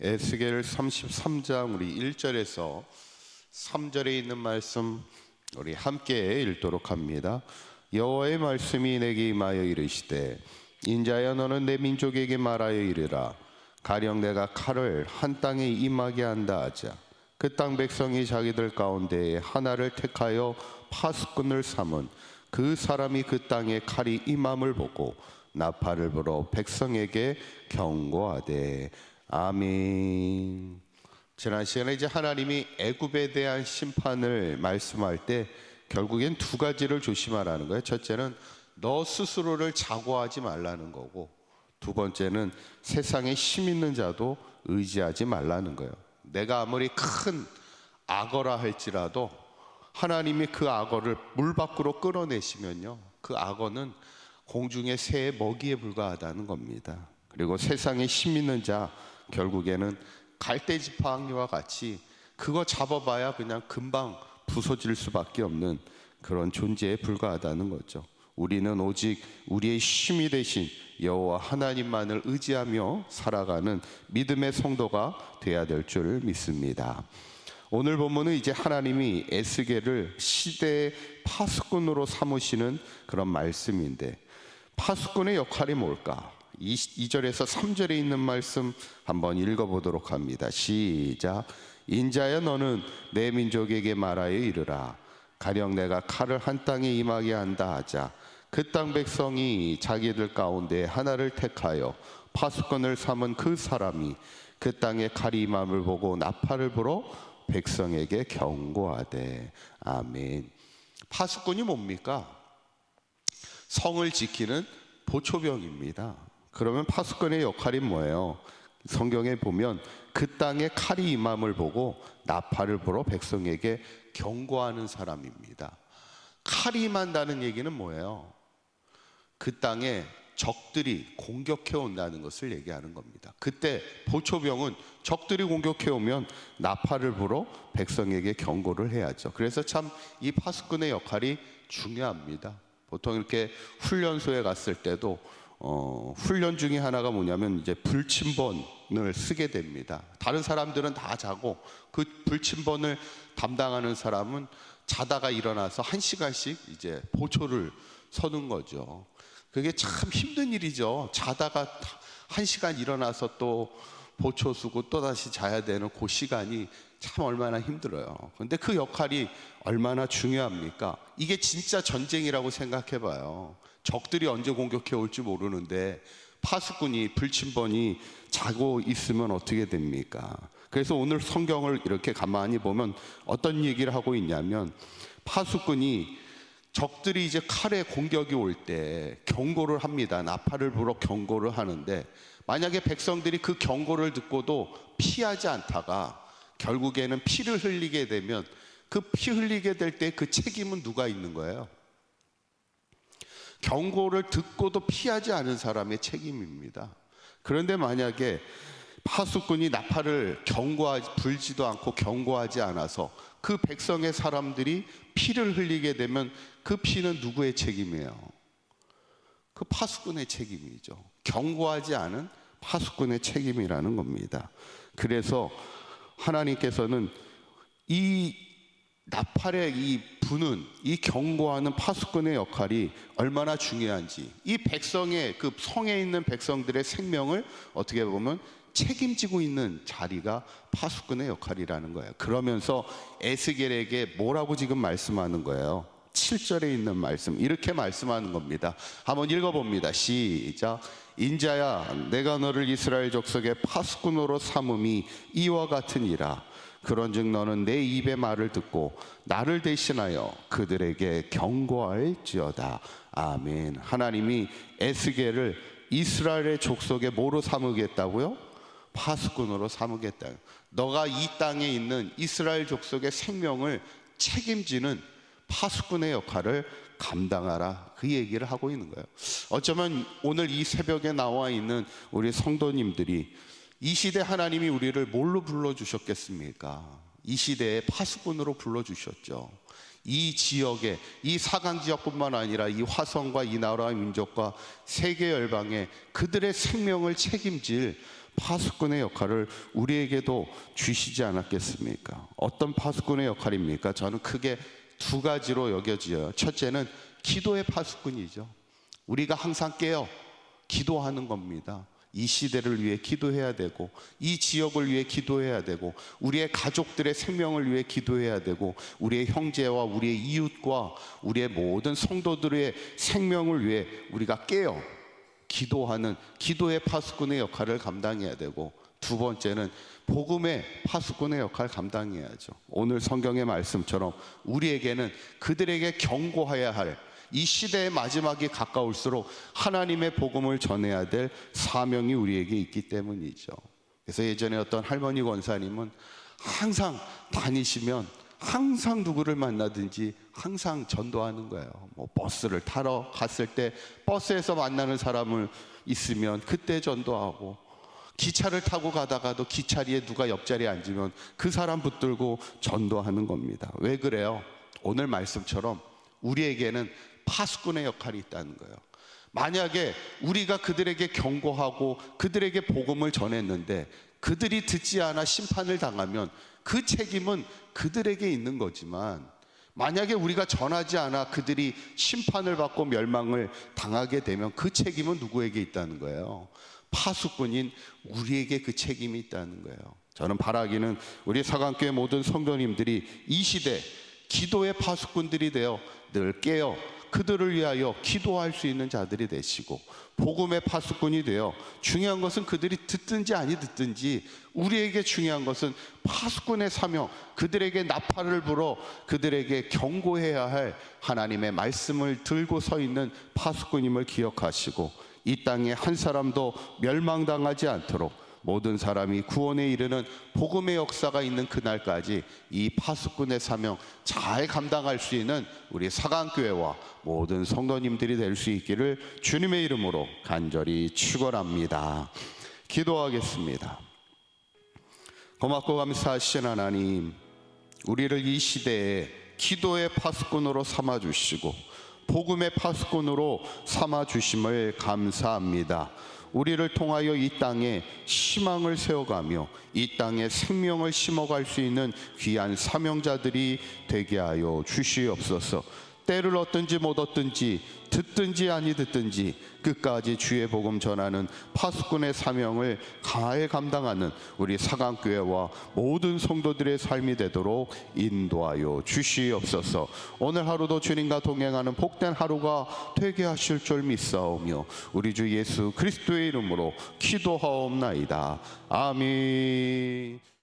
에스겔 33장 우리 1절에서 3절에 있는 말씀 우리 함께 읽도록 합니다. 여호와의 말씀이 내게 임하여 이르시되 인자야 너는 내 민족에게 말하여 이르라. 가령 내가 칼을 한 땅에 임하게 한다 하자. 그 땅 백성이 자기들 가운데 하나를 택하여 파수꾼을 삼은 그 사람이 그 땅에 칼이 임함을 보고 나팔을 불어 백성에게 경고하되. 아멘. 지난 시간에 이제 하나님이 애굽에 대한 심판을 말씀할 때 결국엔 두 가지를 조심하라는 거예요. 첫째는 너 스스로를 자고하지 말라는 거고, 두 번째는 세상에 힘 있는 자도 의지하지 말라는 거예요. 내가 아무리 큰 악어라 할지라도 하나님이 그 악어를 물 밖으로 끌어내시면요, 그 악어는 공중의 새의 먹이에 불과하다는 겁니다. 그리고 세상에 힘 있는 자, 결국에는 갈대지팡이와 같이 그거 잡아봐야 그냥 금방 부서질 수밖에 없는 그런 존재에 불과하다는 거죠. 우리는 오직 우리의 힘이 되신 여호와 하나님만을 의지하며 살아가는 믿음의 성도가 되어야 될 줄 믿습니다. 오늘 본문은 이제 하나님이 에스겔을 시대의 파수꾼으로 삼으시는 그런 말씀인데, 파수꾼의 역할이 뭘까? 2절에서 3절에 있는 말씀 한번 읽어보도록 합니다. 시작. 인자야 너는 내 민족에게 말하여 이르라. 가령 내가 칼을 한 땅에 임하게 한다 하자. 그 땅 백성이 자기들 가운데 하나를 택하여 파수꾼을 삼은 그 사람이 그 땅에 칼이 임함을 보고 나팔을 불어 백성에게 경고하되. 아멘. 파수꾼이 뭡니까? 성을 지키는 보초병입니다. 그러면 파수꾼의 역할이 뭐예요? 성경에 보면 그 땅에 칼이 임함을 보고 나팔을 불어 백성에게 경고하는 사람입니다. 칼이 임한다는 얘기는 뭐예요? 그 땅에 적들이 공격해 온다는 것을 얘기하는 겁니다. 그때 보초병은 적들이 공격해 오면 나팔을 불어 백성에게 경고를 해야죠. 그래서 참 이 파수꾼의 역할이 중요합니다. 보통 이렇게 훈련소에 갔을 때도 훈련 중에 하나가 뭐냐면 이제 불침번을 쓰게 됩니다. 다른 사람들은 다 자고 그 불침번을 담당하는 사람은 자다가 일어나서 1시간씩 이제 보초를 서는 거죠. 그게 참 힘든 일이죠. 자다가 1시간 일어나서 또 보초 쓰고 또 다시 자야 되는 그 시간이 참 얼마나 힘들어요. 그런데 그 역할이 얼마나 중요합니까? 이게 진짜 전쟁이라고 생각해 봐요. 적들이 언제 공격해 올지 모르는데 파수꾼이, 불침번이 자고 있으면 어떻게 됩니까? 그래서 오늘 성경을 이렇게 가만히 보면 어떤 얘기를 하고 있냐면, 파수꾼이 적들이 이제 칼에 공격이 올 때 경고를 합니다. 나팔을 불어 경고를 하는데, 만약에 백성들이 그 경고를 듣고도 피하지 않다가 결국에는 피를 흘리게 되면 그 피 흘리게 될 때 그 책임은 누가 있는 거예요? 경고를 듣고도 피하지 않은 사람의 책임입니다. 그런데 만약에 파수꾼이 나팔을 불지도 않고 경고하지 않아서 그 백성의 사람들이 피를 흘리게 되면 그 피는 누구의 책임이에요? 그 파수꾼의 책임이죠. 경고하지 않은 파수꾼의 책임이라는 겁니다. 그래서 하나님께서는 이 나팔의 이 부는, 이 경고하는 파수꾼의 역할이 얼마나 중요한지, 이 백성의, 그 성에 있는 백성들의 생명을 어떻게 보면 책임지고 있는 자리가 파수꾼의 역할이라는 거예요. 그러면서 에스겔에게 뭐라고 지금 말씀하는 거예요? 7절에 있는 말씀, 이렇게 말씀하는 겁니다. 한번 읽어봅니다. 시작. 인자야 내가 너를 이스라엘 족속의 파수꾼으로 삼음이 이와 같으니라. 그런즉 너는 내 입의 말을 듣고 나를 대신하여 그들에게 경고할지어다. 아멘. 하나님이 에스겔을 이스라엘의 족속의 뭐로 삼으겠다고요? 파수꾼으로 삼으겠다. 너가 이 땅에 있는 이스라엘 족속의 생명을 책임지는 파수꾼의 역할을 감당하라, 그 얘기를 하고 있는 거예요. 어쩌면 오늘 이 새벽에 나와 있는 우리 성도님들이 이 시대 하나님이 우리를 뭘로 불러주셨겠습니까? 이 시대에 파수꾼으로 불러주셨죠. 이 지역에, 이 사강 지역뿐만 아니라 이 화성과 이 나라와 민족과 세계 열방에 그들의 생명을 책임질 파수꾼의 역할을 우리에게도 주시지 않았겠습니까? 어떤 파수꾼의 역할입니까? 저는 크게 두 가지로 여겨져요. 첫째는 기도의 파수꾼이죠. 우리가 항상 깨어 기도하는 겁니다. 이 시대를 위해 기도해야 되고, 이 지역을 위해 기도해야 되고, 우리의 가족들의 생명을 위해 기도해야 되고, 우리의 형제와 우리의 이웃과 우리의 모든 성도들의 생명을 위해 우리가 깨어 기도하는 기도의 파수꾼의 역할을 감당해야 되고, 두 번째는 복음의 파수꾼의 역할을 감당해야죠. 오늘 성경의 말씀처럼 우리에게는 그들에게 경고해야 할, 이 시대의 마지막이 가까울수록 하나님의 복음을 전해야 될 사명이 우리에게 있기 때문이죠. 그래서 예전에 어떤 할머니 권사님은 항상 다니시면 항상 누구를 만나든지 항상 전도하는 거예요. 뭐 버스를 타러 갔을 때 버스에서 만나는 사람을 있으면 그때 전도하고, 기차를 타고 가다가도 기차리에 누가 옆자리에 앉으면 그 사람 붙들고 전도하는 겁니다. 왜 그래요? 오늘 말씀처럼 우리에게는 파수꾼의 역할이 있다는 거예요. 만약에 우리가 그들에게 경고하고 그들에게 복음을 전했는데 그들이 듣지 않아 심판을 당하면 그 책임은 그들에게 있는 거지만, 만약에 우리가 전하지 않아 그들이 심판을 받고 멸망을 당하게 되면 그 책임은 누구에게 있다는 거예요? 파수꾼인 우리에게 그 책임이 있다는 거예요. 저는 바라기는 우리 사강교회 모든 성도님들이 이 시대 기도의 파수꾼들이 되어 늘 깨어 그들을 위하여 기도할 수 있는 자들이 되시고, 복음의 파수꾼이 되어, 중요한 것은 그들이 듣든지 아니 듣든지 우리에게 중요한 것은 파수꾼의 사명, 그들에게 나팔을 불어 그들에게 경고해야 할 하나님의 말씀을 들고 서 있는 파수꾼임을 기억하시고, 이 땅에 한 사람도 멸망당하지 않도록 모든 사람이 구원에 이르는 복음의 역사가 있는 그날까지 이 파수꾼의 사명 잘 감당할 수 있는 우리 사강교회와 모든 성도님들이 될 수 있기를 주님의 이름으로 간절히 축원합니다. 기도하겠습니다. 고맙고 감사하신 하나님, 우리를 이 시대에 기도의 파수꾼으로 삼아주시고 복음의 파수꾼으로 삼아주심을 감사합니다. 우리를 통하여 이 땅에 희망을 세워가며 이 땅에 생명을 심어갈 수 있는 귀한 사명자들이 되게 하여 주시옵소서. 때를 얻든지 못 얻든지, 듣든지 아니 듣든지 끝까지 주의 복음 전하는 파수꾼의 사명을 잘 감당하는 우리 사강교회와 모든 성도들의 삶이 되도록 인도하여 주시옵소서. 오늘 하루도 주님과 동행하는 복된 하루가 되게 하실 줄 믿사오며 우리 주 예수 그리스도의 이름으로 기도하옵나이다. 아멘.